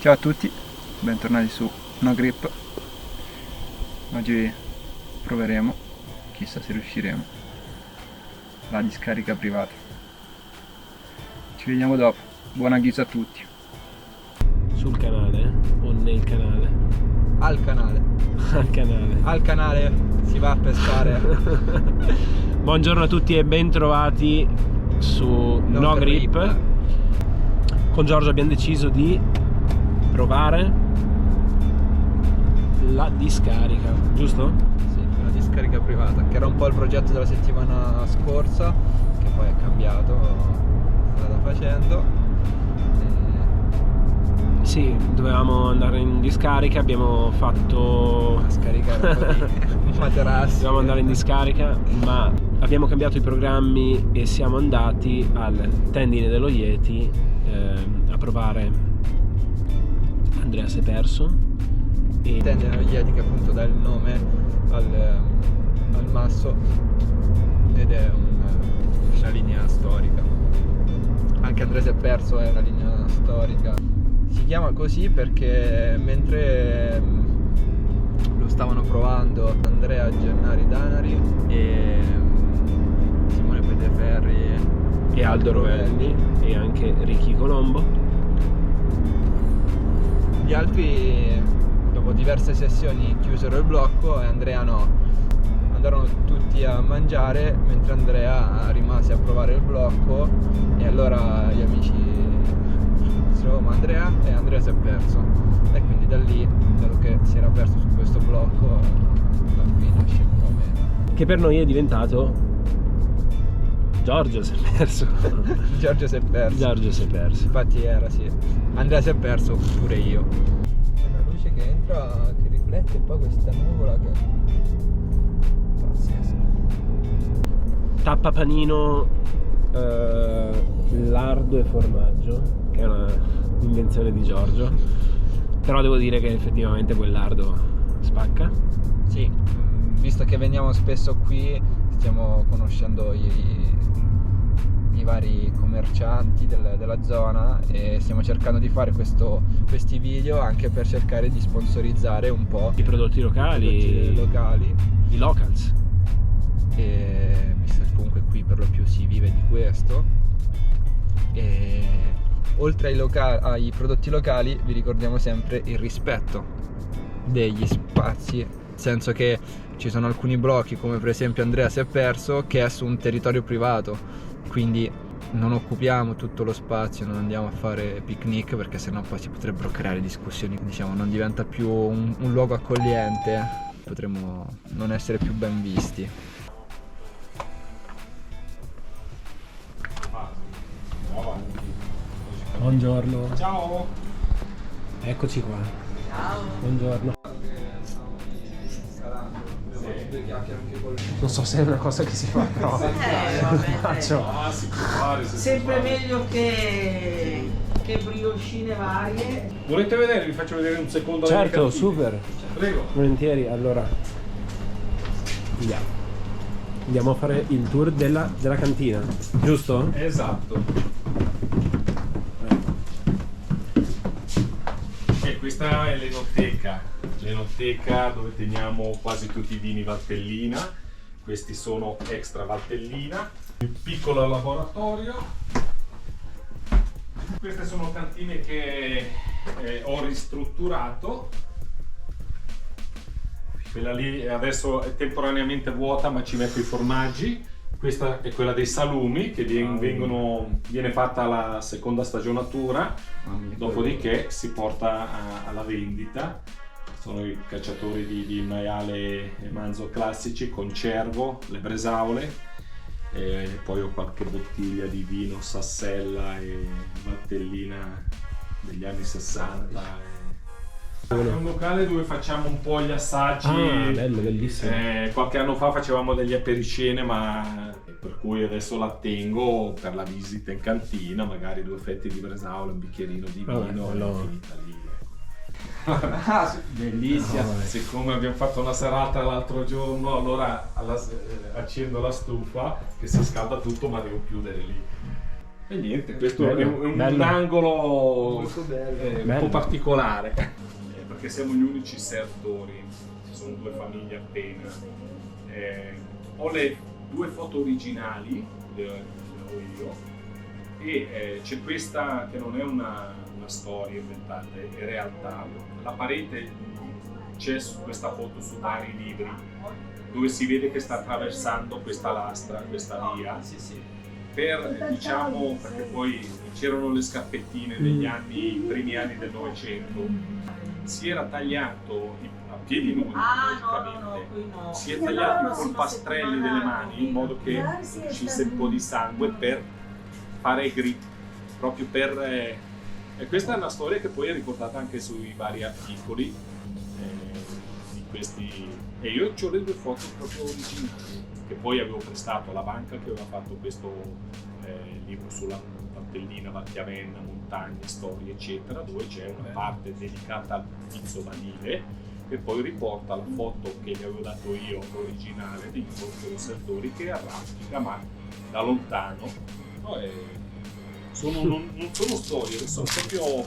Ciao a tutti, bentornati su No Grip. Oggi proveremo, chissà se riusciremo, la discarica privata. Ci vediamo dopo, buona ghisa a tutti. Sul canale o nel canale? Al canale. Al canale. Al canale si va a pescare. Buongiorno a tutti e bentrovati su No Grip. Con Giorgio abbiamo deciso di provare la discarica, giusto? Sì, una discarica privata, che era un po' il progetto della settimana scorsa, che poi è cambiato strada facendo. Sì, dovevamo andare in discarica, abbiamo fatto... Scaricare un po' di materassi. Dovevamo andare in discarica, ma abbiamo cambiato i programmi e siamo andati al tendine dello Yeti a provare Andrea si è perso. E... Tendine dello Yeti, che appunto dà il nome al masso, ed è una linea storica. Anche Andrea si è perso è una linea storica. Si chiama così perché mentre lo stavano provando Andrea Gennari Danari e Simone Pedeferri e Aldo Rovelli e anche Ricky Colombo, gli altri dopo diverse sessioni chiusero il blocco e Andrea no. Andarono tutti a mangiare mentre Andrea rimase a provare il blocco, e allora gli amici dissero: ma Andrea si è perso, e quindi da lì, dato che si era perso su questo blocco, da qui nasce il nome, che per noi è diventato Giorgio si è perso. Giorgio si è perso. Giorgio si è perso. Infatti era, sì, Andrea si è perso, pure io. C'è una luce che entra, che riflette, e poi questa nuvola che pazzesco. Tappa panino, lardo e formaggio, che è un'invenzione di Giorgio, però devo dire che effettivamente quel lardo spacca. Sì, visto che veniamo spesso qui, stiamo conoscendo i vari commercianti della zona e stiamo cercando di fare questi video anche per cercare di sponsorizzare un po' I prodotti locali, i locals. E visto che comunque qui per lo più si vive di questo, e oltre ai prodotti locali vi ricordiamo sempre il rispetto degli spazi, nel senso che ci sono alcuni blocchi, come per esempio Andrea si è perso, che è su un territorio privato, quindi non occupiamo tutto lo spazio, non andiamo a fare picnic, perché sennò poi si potrebbero creare discussioni, diciamo, non diventa più un luogo accogliente, potremmo non essere più ben visti. Buongiorno. Ciao. Eccoci qua. Ciao. Buongiorno. Non so se è una cosa che si fa, però faccio. Si può fare, sempre meglio che briochine varie. Volete vedere? Vi faccio vedere un secondo. Certo, super. Prego. Volentieri, allora andiamo a fare il tour della cantina, giusto? Esatto. E questa è l'enoteca dove teniamo quasi tutti i vini Valtellina. Questi sono extra Valtellina. Il piccolo laboratorio. Queste sono cantine che ho ristrutturato. Quella lì adesso è temporaneamente vuota, ma ci metto i formaggi. Questa è quella dei salumi, che viene fatta alla seconda stagionatura, dopodiché si porta alla vendita. Sono i cacciatori di maiale e manzo classici con cervo, le bresaole, e poi ho qualche bottiglia di vino Sassella e Valtellina degli anni 60. È un locale dove facciamo un po' gli assaggi. Ah, bello, bellissimo. Qualche anno fa facevamo degli apericene, ma per cui adesso la tengo per la visita in cantina, magari 2 fette di bresaola, un bicchierino di vino, e finita lì. Bellissima. Siccome abbiamo fatto una serata l'altro giorno, allora accendo la stufa che si scalda tutto, ma devo chiudere lì. E niente, questo Bello, è un bello. angolo Molto bello. un Bello. po' particolare. Perché siamo gli unici sertori, ci sono 2 famiglie appena. Ho le 2 foto originali, le ho io, e c'è questa che non è una storia inventata, è realtà. La parete c'è su questa foto su vari libri, dove si vede che sta attraversando questa lastra, questa via. Sì, sì. Diciamo, perché poi c'erano le scappettine negli primi anni del Novecento, si era tagliato a piedi nudi, logicamente, qui no. si è tagliato i polpastrelli delle mani in modo che uscisse un po' di sangue per fare grip, proprio per... e questa è una storia che poi è riportata anche sui vari articoli di questi... E io ho le 2 foto proprio originali, che poi avevo prestato alla banca che aveva fatto questo libro sulla Valtellina, Valchiavenna, montagne, storie eccetera, dove c'è una parte dedicata al pizzo vanile e poi riporta la foto che gli avevo dato io, l'originale, dei conservatori che arrampica ma da lontano. No, non sono storie, sono proprio...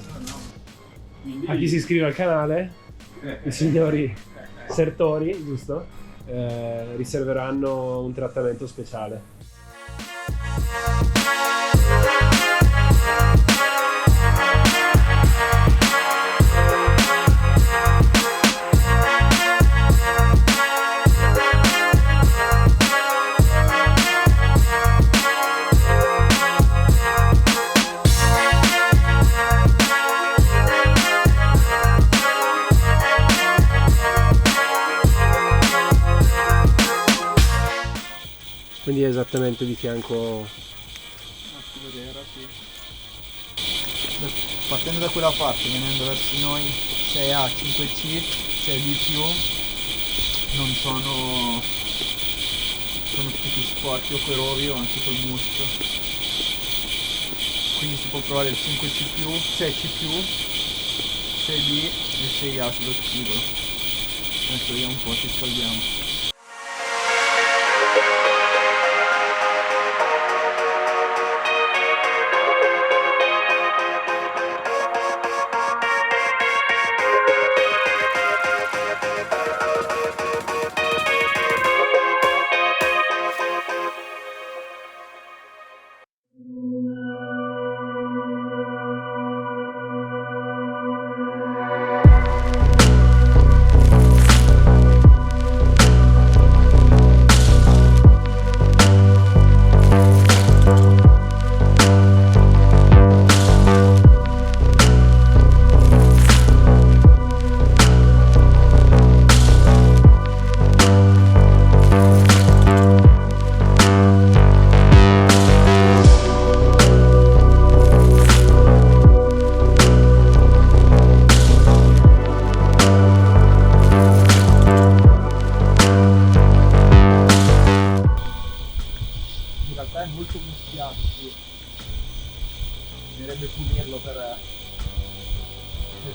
Quindi... A chi si iscrive al canale, i signori Sertori, giusto? Riserveranno un trattamento speciale. Quindi è esattamente di fianco. Partendo da quella parte, venendo verso noi 6A, 5C, 6B+, non sono tutti più sporchi o corrovi o anche col muschio. Quindi si può provare il 5C+, 6C+, 6B e 6A sullo spigolo. Adesso vediamo un po', ci scaldiamo. È molto muschiato, sì. Bisognerebbe pulirlo per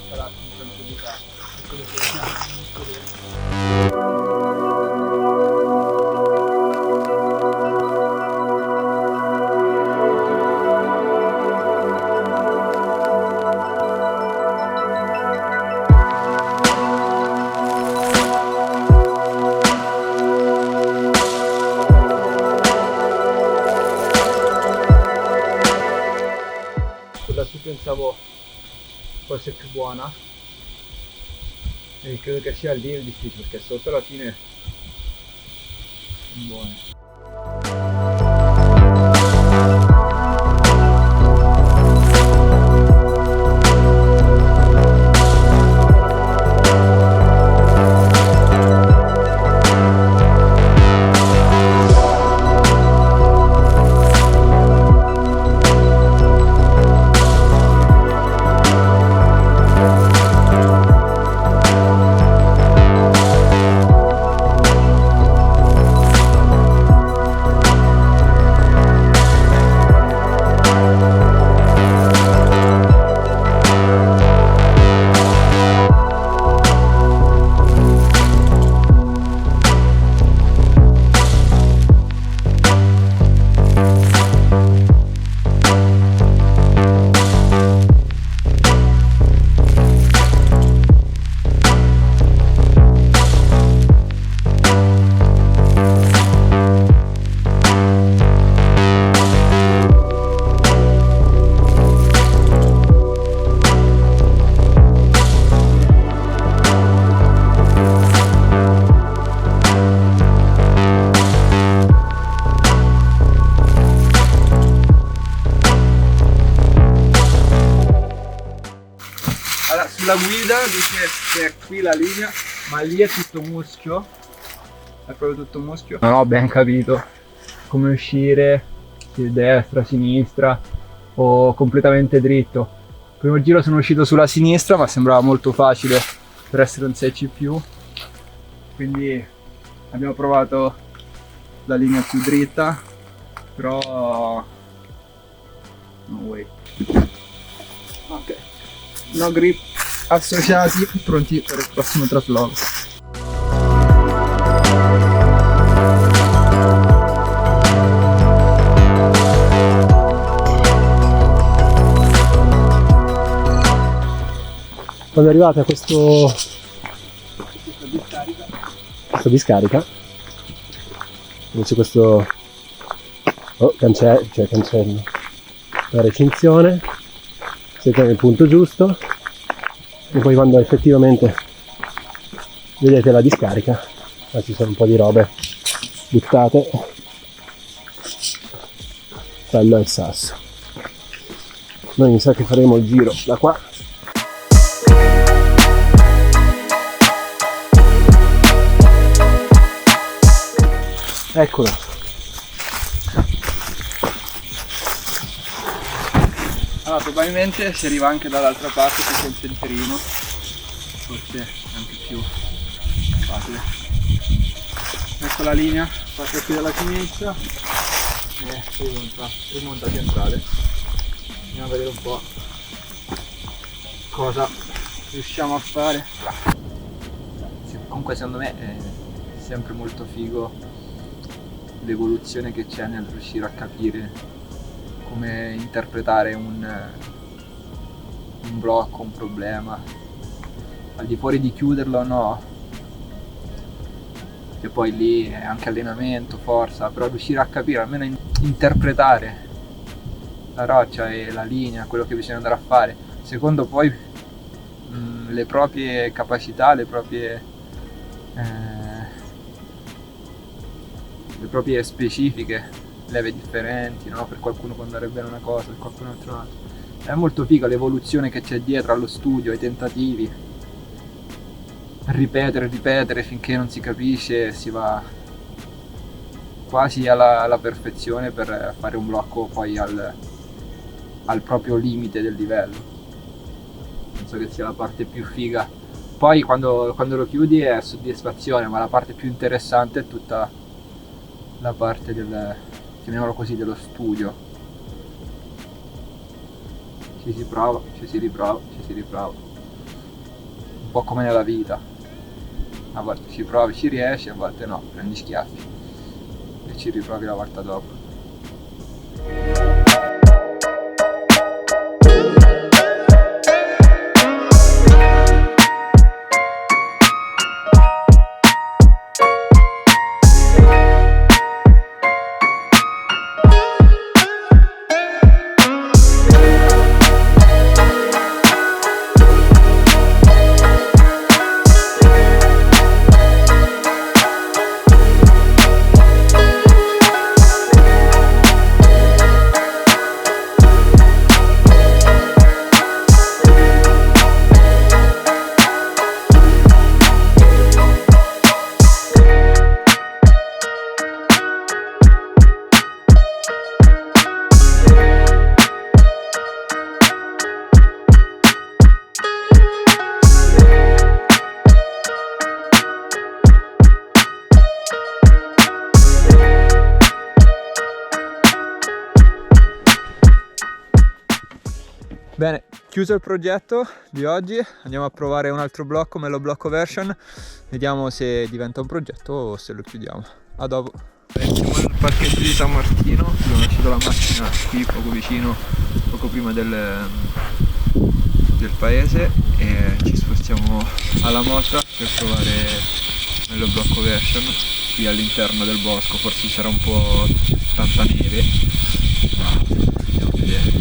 scalarsi in tranquillità. È quello che siamo. Quella su pensavo fosse più buona e credo che sia lì il difficile, perché sotto alla fine sono buone. sulla guida dice che è qui la linea, ma lì è tutto muschio, è proprio tutto muschio. Non ho ben capito come uscire, se destra, sinistra o completamente dritto. Il primo giro sono uscito sulla sinistra, ma sembrava molto facile per essere un 6C+, quindi abbiamo provato la linea più dritta, però no way. Ok, no grip associati, pronti per il prossimo trasloco. Quando arrivate a questa discarica, c'è questo cancello, la recinzione, siete nel punto giusto e poi quando effettivamente vedete la discarica, qua ci sono un po' di robe buttate, quello è il sasso. Noi mi sa che faremo il giro da qua. Eccolo. Allora, probabilmente si arriva anche dall'altra parte, che c'è il centrino, forse anche più facile. Ecco la linea, passa qui dalla sinistra e rimonta centrale. Andiamo a vedere un po' cosa riusciamo a fare. Comunque secondo me è sempre molto figo l'evoluzione che c'è nel riuscire a capire come interpretare un blocco, un problema, al di fuori di chiuderlo o no, che poi lì è anche allenamento, forza, però riuscire a capire, almeno interpretare la roccia e la linea, quello che bisogna andare a fare, secondo poi le proprie capacità, le proprie specifiche, leve differenti, no? Per qualcuno può andare bene una cosa, per qualcun altro un'altra. È molto figa l'evoluzione che c'è dietro allo studio, ai tentativi, ripetere finché non si capisce, si va quasi alla perfezione per fare un blocco poi al proprio limite del livello. Penso che sia la parte più figa. Poi quando lo chiudi è soddisfazione, ma la parte più interessante è tutta la parte chiamiamolo così, dello studio. Ci si prova, ci si riprova, un po' come nella vita, a volte ci provi, ci riesci, a volte no, prendi schiaffi e ci riprovi la volta dopo. Bene, chiuso il progetto di oggi, andiamo a provare un altro blocco, Mello Blocco Version, vediamo se diventa un progetto o se lo chiudiamo. A dopo. Siamo al parcheggio di San Martino, abbiamo lasciato la macchina qui poco vicino, poco prima del paese, e ci spostiamo alla Motra per provare Mello Blocco Version qui all'interno del bosco. Forse sarà un po' tanta neve, ma andiamo a vedere.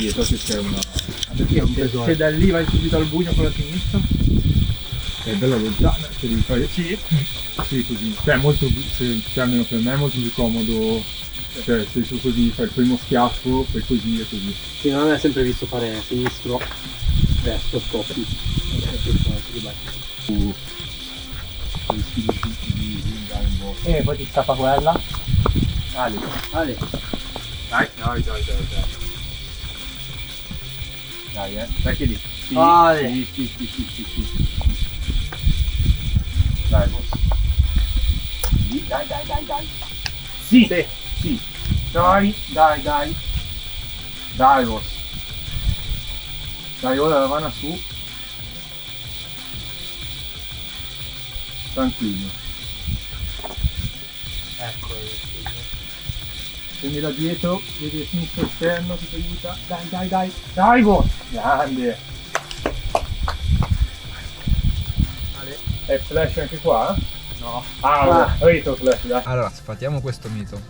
dietro che c'è una... Se da lì vai subito al buio con la sinistra, è bella lontana, se devi fare sì così, cioè molto, cioè almeno per me è molto più comodo, cioè se tu così fai il primo schiaffo, poi così e così. Sì, non è sempre visto fare sinistro, destro, scoppi. E poi ti scappa quella. Ale. Dai. Dai, perché lì? Sì, Ale. sì. Dai, boss. Sì, dai. Sì. Dai. Dai, boss. Dai, ora la mano su. Tranquillo. Ecco. Prendi da dietro, vedi il sinistro esterno che ti aiuta. Dai, boss. Grande. È flash anche qua? No. Ah, ho detto flash, dai. Allora, sfatiamo questo mito.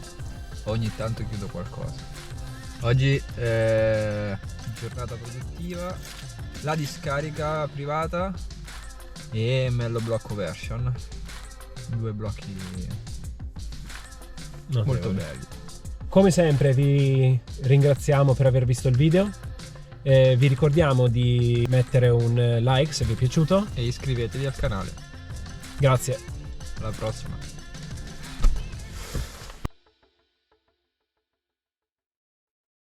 Ogni tanto chiudo qualcosa. Oggi giornata produttiva, la discarica privata e Mello blocco version. 2 blocchi molto belli. Come sempre vi ringraziamo per aver visto il video. Vi ricordiamo di mettere un like se vi è piaciuto. E iscrivetevi al canale. Grazie. Alla prossima.